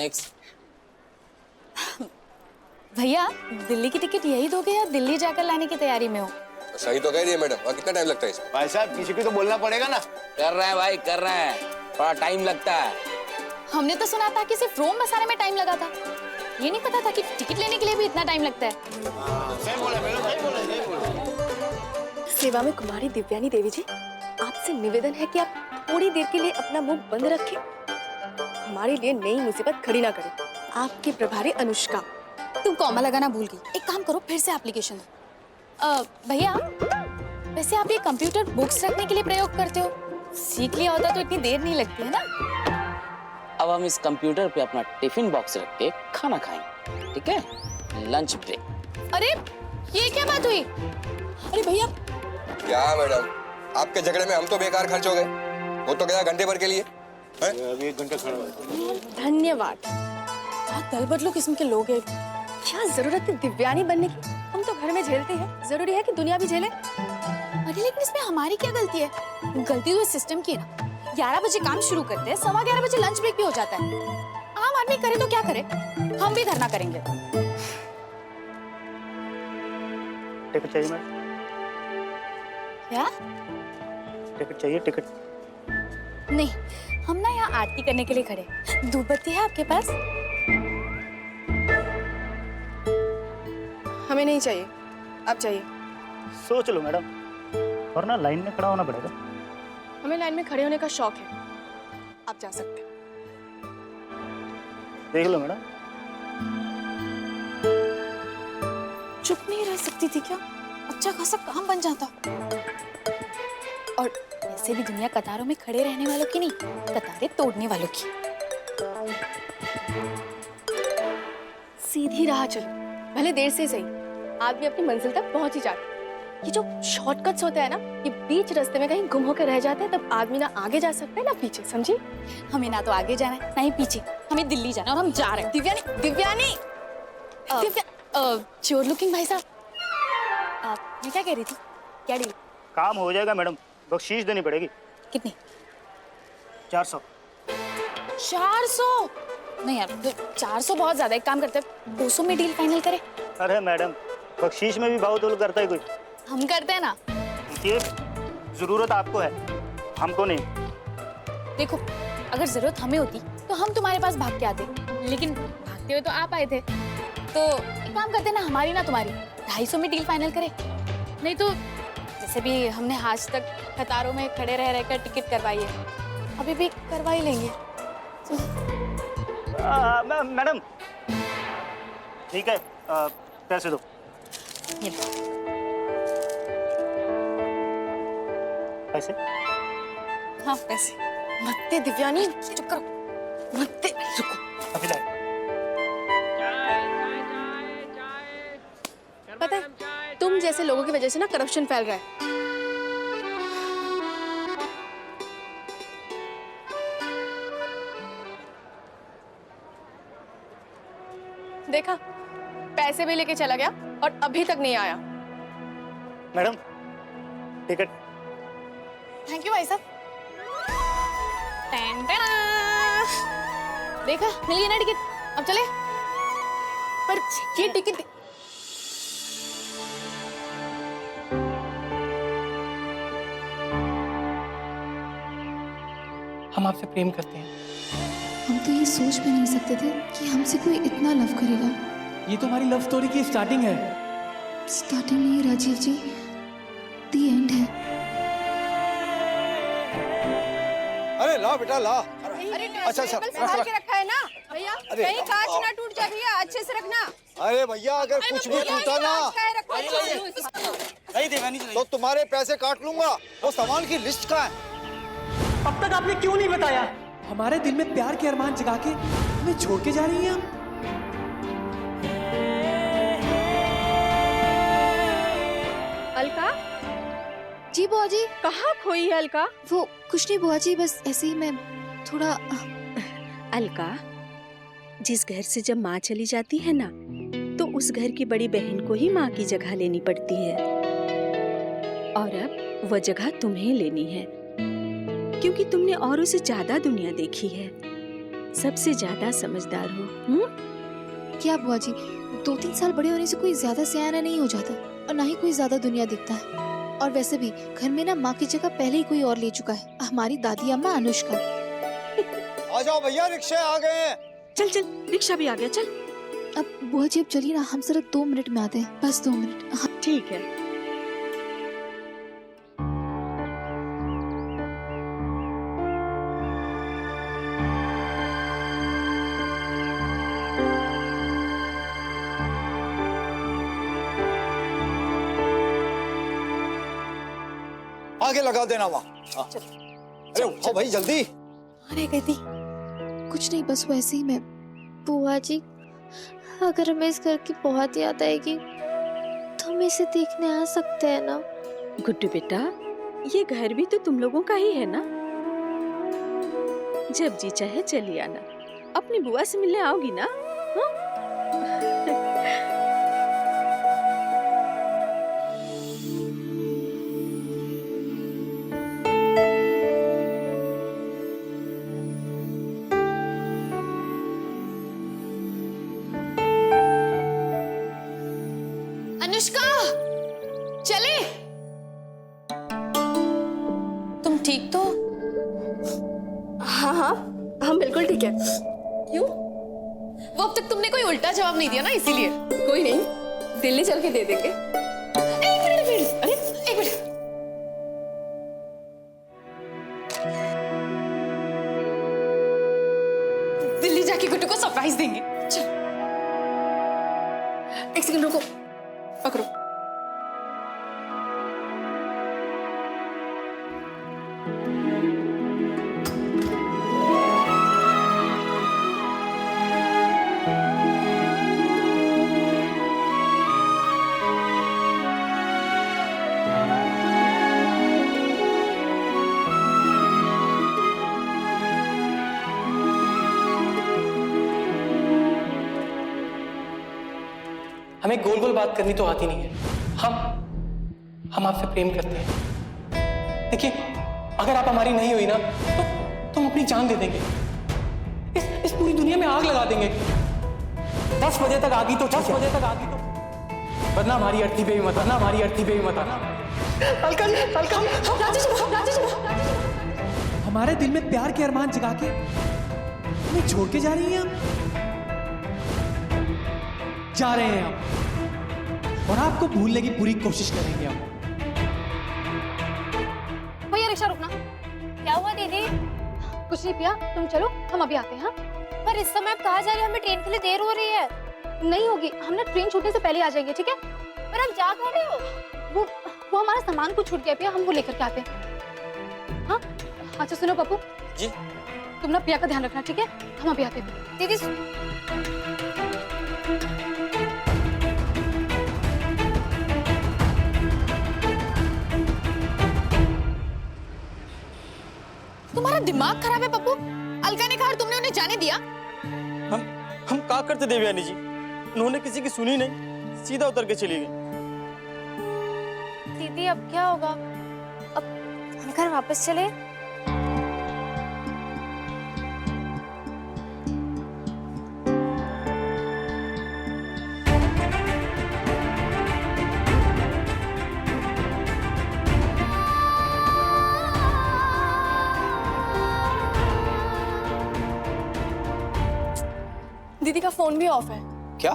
Next. भैया दिल्ली की ticket यही दोगे या दिल्ली जाकर लाने की तैयारी में हो? सही तो कह रही है मैडम, और कितना टाइम लगता है इसमें? भाई साहब किसी को तो बोलना पड़ेगा ना। कर रहे हैं भाई, कर रहे हैं, थोड़ा टाइम लगता है। हमने तो सुना था कि सिर्फ रोम बसाने में टाइम लगा था, ये नहीं पता था कि टिकट लेने के लिए भी इतना टाइम लगता है। सही बोले मैडम, सही बोले, सही बोले। सेवा में कुमारी दिव्यानी देवी जी, आपसे निवेदन है कि आप थोड़ी देर के लिए अपना मुंह बंद रखें, हमारे लिए नई मुसीबत खड़ी ना करें। आपकी प्रभारी अनुष्का। तुम कॉमा लगाना भूल गई। एक काम करो, फिर से एप्लीकेशन दो। भैया वैसे आप ये कंप्यूटर बुक्स रखने के लिए प्रयोग करते हो, सीख लिया होता तो इतनी देर नहीं लगती है ना। अब हम इस कंप्यूटर पे अपना टिफिन बॉक्स रख के खाना खाएंगे, ठीक है? Lunch break. अरे ये क्या बात हुई? अरे भैया। क्या मैडम, आपके झगड़े में हम तो बेकार खर्च हो गए, वो तो गया घंटे भर के लिए। अभी 1 घंटा खड़ा हुआ। धन्यवाद। क्या दल बदलो किस्म के लोग हैं। क्या जरूरत है दिव्यानी बनने की? हम तो घर में झेलते हैं, जरूरी है कि दुनिया भी झेले? अरे लेकिन इसमें हमारी क्या गलती है? गलती तो इस सिस्टम की है ना। 11 बजे काम शुरू करते हैं, 11:15 बजे लंच ब्रेक भी हो जाता है। आम आदमी करे तो क्या करे, हम भी धरना करेंगे। टिकट चाहिए मैडम? क्या? टिकट चाहिए? टिकट नहीं, हम ना यहाँ आरती करने के लिए खड़े। धूप बत्ती है आपके पास? हमें नहीं चाहिए, आप चाहिए। सोच लो मैडम, और ना लाइन में खड़ा होना पड़ेगा। हमें लाइन में खड़े होने का शौक है, आप जा सकते हैं। देख लो मैडम। चुप नहीं रह सकती थी क्या? अच्छा खासा काम बन जाता। और वैसे भी दुनिया कतारों में खड़े रहने वालों की नहीं, कतारें तोड़ने वालों की। सीधी राह चलो, भले देर से सही, आदमी अपनी मंजिल तक पहुंच ही जाता है। ये जो शॉर्टकट्स होते हैं ना, ये बीच रास्ते में कहीं गुम होकर रह जाते हैं, तब आदमी ना आगे जा सकता है ना पीछे, समझी? हमें ना तो आगे जाना है ना ही पीछे, हमें दिल्ली जाना है और हम जा रहे हैं। दिव्यानी, दिव्यानी! श्योर लुकिंग भाई साहब, मैं क्या कह रही थी? क्या डील? काम हो जाएगा मैडम, बख्शीश देनी पड़ेगी। कितनी? 400। 400? नहीं यार, 400 बहुत ज्यादा। एक काम करते हैं, 200 में डील फाइनल करें। अरे मैडम, बख्शीश में भी भाव तोल करता है कोई? हम करते हैं ना। देखिए, जरूरत आपको है, हमको नहीं। देखो, अगर जरूरत हमें होती तो हम तुम्हारे पास भाग के आते, लेकिन भागते हुए तो आप आए थे। तो एक काम करते ना, हमारी ना तुम्हारी 250 में डील फाइनल करें। नहीं तो जैसे भी हमने आज तक कतारों में खड़े रह रहकर टिकट करवाई है, अभी भी करवा ही लेंगे। मैडम ठीक है, पैसे दो। ये लो। पैसे? हाँ पैसे। मत दे दिव्यानी, चुप करो, मत दे। रुको, अभी लाए। पता है, तुम जैसे लोगों की वजह से ना करप्शन फैल रहा है। देखा, पैसे भी लेके चला गया और अभी तक नहीं आया। Madam ticket. थैंक यू भाई साहब। देखा, मिल गई ना टिकट, अब चले। पर ये टिकट हम आपसे प्रेम करते हैं। हम तो ये सोच भी नहीं सकते थे कि हमसे कोई इतना लव करेगा। ये तो हमारी लव स्टोरी की स्टार्टिंग है। स्टार्टिंग नहीं राजीव जी, दी एंड है। अरे ला बेटा ला। अरे अच्छा संभाल के रखा है ना भैया, अरे, कहीं कांच ना टूट जाए भैया, अच्छे से रखना। अरे भैया, अगर कुछ भी टूटा ना नहीं देवानी तो तुम्हारे पैसे काट लूंगा। वो सामान की लिस्ट कहाँ है? अब तक आपने क्यों नहीं बताया? हमारे दिल में प्यार के अरमान जगा के हमें छोड़ के जा रही हैं आप। अलका जी बुआ जी। कहाँ खोई है अलका? वो कुछ नहीं बुआ जी, बस ऐसे ही मैं थोड़ा। अलका, जिस घर से जब माँ चली जाती है ना, तो उस घर की बड़ी बहन को ही माँ की जगह लेनी पड़ती है, और अब वह जगह तुम्हें लेनी है, क्योंकि तुमने औरों से ज्यादा दुनिया देखी है। सबसे ज्यादा समझदार हो। हम्म? क्या बुआ जी, 2-3 साल बड़े होने से कोई ज्यादा सयाना नहीं हो जाता और ना ही कोई ज्यादा दुनिया दिखता है। और वैसे भी घर में ना माँ की जगह पहले ही कोई और ले चुका है, हमारी दादी अम्मा अनुष्का। आ जाओ भैया, रिक्शे आ गए हैं। चल चल, रिक्शा भी आ गया, चल। अब बुआ जी अब चलिए ना, हम सिर्फ 2 मिनट में आते हैं, बस 2 मिनट। हाँ। ठीक है। आगे लगा देना वहाँ। अरे उठो भाई जल्दी। अरे कहती कुछ नहीं, बस वैसे ही मैं। बुआ जी, अगर हमें इस घर की बहुत याद आएगी तो हम इसे देखने आ सकते हैं ना? गुड्डू बेटा, ये घर भी तो तुम लोगों का ही है ना। जब जी चाहे चली आना। अपनी बुआ से मिलने आओगी ना? हाँ? अनुष्का, चले। तुम ठीक तो? हाँ हाँ, हम बिल्कुल ठीक है। क्यों? वो अब तक तुमने कोई उल्टा जवाब नहीं दिया ना, इसीलिए। कोई नहीं, दिल्ली चल के दे देंगे। एक मिनट, अरे एक मिनट। दिल्ली जाके गुड्डू को सरप्राइज देंगे। चल। एक सेकंड रुको, पकड़ो। हमें गोल गोल बात करनी तो आती नहीं है। हम आपसे प्रेम करते हैं। देखिए, अगर आप हमारी नहीं हुई ना तो हम अपनी जान दे देंगे, इस पूरी दुनिया में आग लगा देंगे। 10 बजे तक आगी तो 10 बजे तक आगी तो, वरना हमारी अर्थी पे भी मत आना, हमारी अर्थी पे भी मत आना। अलका जी, अलका हमारे दिल में प्यार के अरमान जगा के हमें छोड़ के जा रही हैं आप। जा रहे हैं हम और आपको भूलने की पूरी कोशिश करेंगे हम। भैया रिक्शा रुकना। क्या हुआ दीदी? कुछ नहीं पिया, तुम चलो, हम अभी आते हैं। हाँ? पर इस समय आप कहाँ जा रहे हो? हमें ट्रेन के लिए देर हो रही है। नहीं होगी, हम ना ट्रेन छूटने से पहले आ जाएंगे, ठीक है? पर आप जा कहाँ रहे हो? वो हमारा सामान कुछ छूट गया पिया, हम वो लेकर के आते हैं। हाँ? अच्छा सुनो पप्पू जी। तुम ना पिया का ध्यान रखना, ठीक है? हम अभी आते हैं। दीदी तुम्हारा दिमाग खराब है पप्पू। अलका ने कहा और तुमने उन्हें जाने दिया? हम क्या करते देवयानी जी, उन्होंने किसी की सुनी नहीं, सीधा उतर के चली गई। दीदी अब क्या होगा? अब हम घर वापस चले? दीदी का फोन भी ऑफ है। क्या?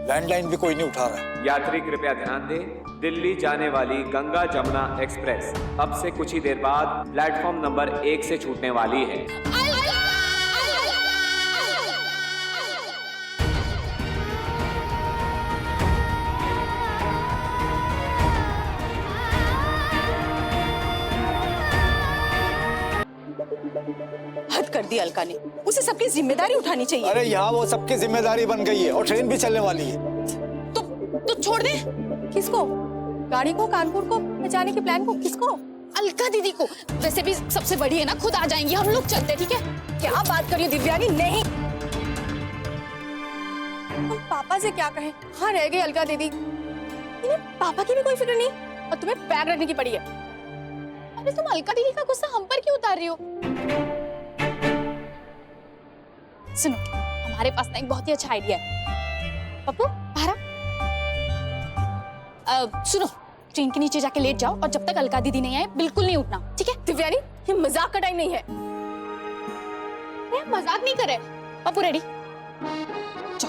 लैंडलाइन भी कोई नहीं उठा रहा है। यात्री कृपया ध्यान दें, दिल्ली जाने वाली गंगा जमुना एक्सप्रेस अब से कुछ ही देर बाद प्लेटफॉर्म नंबर 1 से छूटने वाली है। हद कर दी अलका ने, उसे सबकी जिम्मेदारी उठानी चाहिए। अरे यहाँ वो सबकी जिम्मेदारी बन गई है और ट्रेन भी चलने वाली है। तो छोड़ दे। किसको? गाड़ी को, कानपुर को, जाने के प्लान को? किसको? अलका दीदी को। वैसे भी सबसे बड़ी है ना, खुद आ जाएंगी, हम लोग चलते, ठीक है? क्या बात करिए दिव्यानी, नहीं। हम पापा से क्या कहें? हाँ रह गई अलका दीदी। इन्हें पापा की भी कोई फिक्र नहीं और तुम्हें बैग रखने की पड़ी है। अरे तुम अलका दीदी का गुस्सा हम पर क्यों उतार रही हो? सुनो, हमारे पास ना एक बहुत ही अच्छा आइडिया है। पप्पू भारा, सुनो, ट्रेन के नीचे जाके लेट जाओ और जब तक अलका दीदी नहीं आए बिल्कुल नहीं उठना, ठीक है? दिव्यानी, ये मजाक का टाइम नहीं है। हम मजाक नहीं कर रहे। पप्पू रेडी? चल।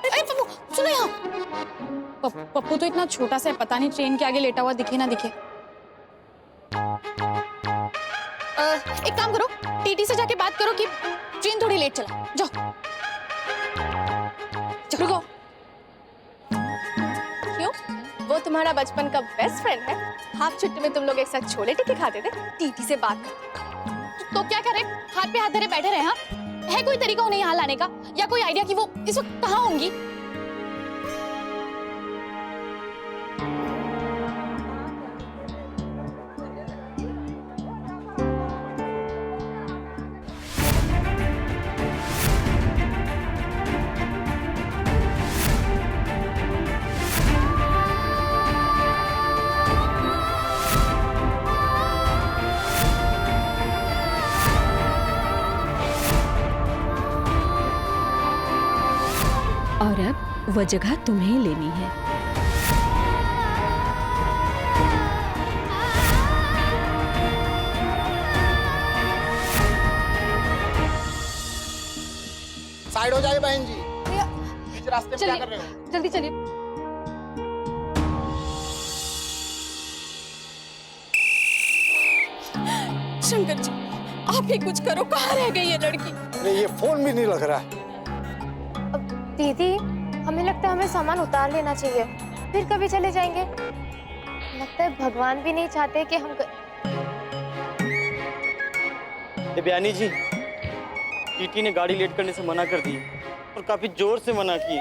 अरे पप्पू सुनो यहाँ। पप्पू तो इतना छोटा सा है, पता नहीं ट्रेन के आगे लेटा हुआ दिखे ना दिखे। एक काम करो, टीटी से जाके बात करो कि ट्रेन थोड़ी लेट चला। जाओ रुको। क्यों? वो तुम्हारा बचपन का बेस्ट फ्रेंड है। हाफ छुट्टी में तुम लोग एक साथ छोले टिक्के खाते थे, टीटी से बात करते। तो क्या करे, हाथ पे हाथ धरे बैठे रहे? हाँ, है कोई तरीका उन्हें यहाँ लाने का या कोई आइडिया कि वो इस वक्त कहाँ होंगी? और अब वह जगह तुम्हें लेनी है। साइड हो जाइए बहन जी, बीच रास्ते में क्या कर रहे हो? जल्दी चलिए। शंकर जी, आप ही कुछ करो, कहाँ रह गई ये लड़की? अरे ये फोन भी नहीं लग रहा है। दीदी, हमें लगता है हमें सामान उतार लेना चाहिए, फिर कभी चले जाएंगे। लगता है भगवान भी नहीं चाहते कि हम दिव्यानी जी, टीटी ने गाड़ी लेट करने से मना कर दी और काफी जोर से मना किए,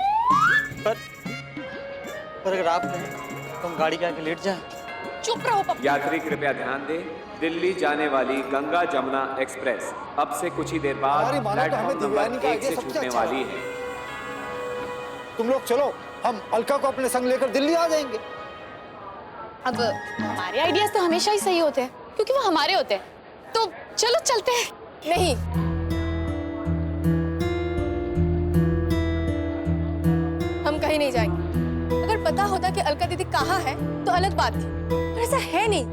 पर अगर आप कहें तो हम गाड़ी के आगे लेट जाएं। चुप रहो पप्पू। यात्री कृपया ध्यान दें, दिल्ली जाने वाली गंगा जमुना एक्सप्रेस अब से कुछ ही देर बाद प्लेटफॉर्म नंबर 1 से छूटने वाली है। तुम लोग चलो, हम अलका को अपने संग लेकर दिल्ली आ जाएंगे। अब हमारे आइडियाज तो हमेशा ही सही होते हैं क्योंकि वो हमारे होते हैं, तो चलो चलते हैं। नहीं, हम कहीं नहीं जाएंगे। अगर पता होता कि अलका दीदी कहाँ है तो अलग बात थी, पर ऐसा है नहीं।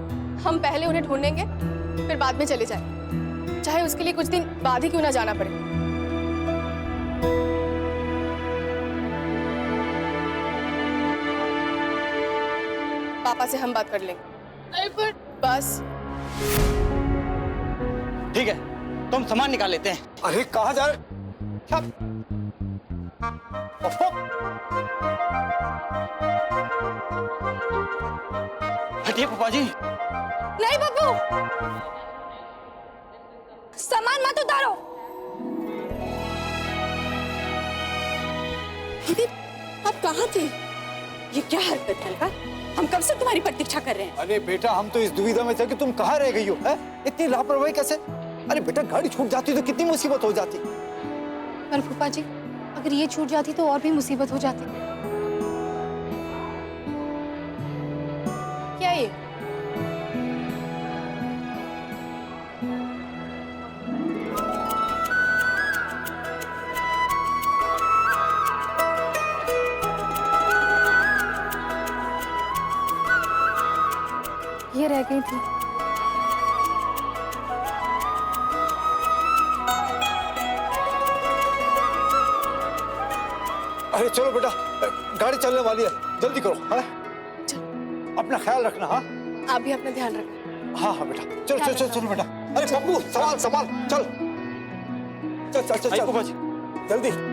हम पहले उन्हें ढूंढेंगे, फिर बाद में चले जाएंगे, चाहे उसके लिए कुछ दिन बाद ही क्यों ना जाना पड़े। पापा से हम बात कर लेंगे। अरे पर बस ठीक है, तो हम सामान निकाल लेते हैं। अरे कहाँ जा रहे? क्या? हटिए पापा जी। नहीं पप्पू, सामान मत उतारो। दीदी, आप कहाँ थे? ये क्या हरकत है अलका? हम कब से तुम्हारी प्रतीक्षा कर रहे हैं। अरे बेटा, हम तो इस दुविधा में थे कि तुम कहाँ रह गई हो, है? इतनी लापरवाही कैसे? अरे बेटा, गाड़ी छूट जाती तो कितनी मुसीबत हो जाती। पर फूफा जी, अगर ये छूट जाती तो और भी मुसीबत हो जाती। क्या ये? ये रह गई थी। अरे चलो बेटा, गाड़ी चलने वाली है, जल्दी करो। हाँ? अपना ख्याल रखना। हाँ, आप भी अपना ध्यान रखना। हाँ हाँ बेटा, चलो चलो चलो चलो बेटा। अरे पप्पू, संभाल संभाल, चल चल चल चल, पापा जी जल्दी।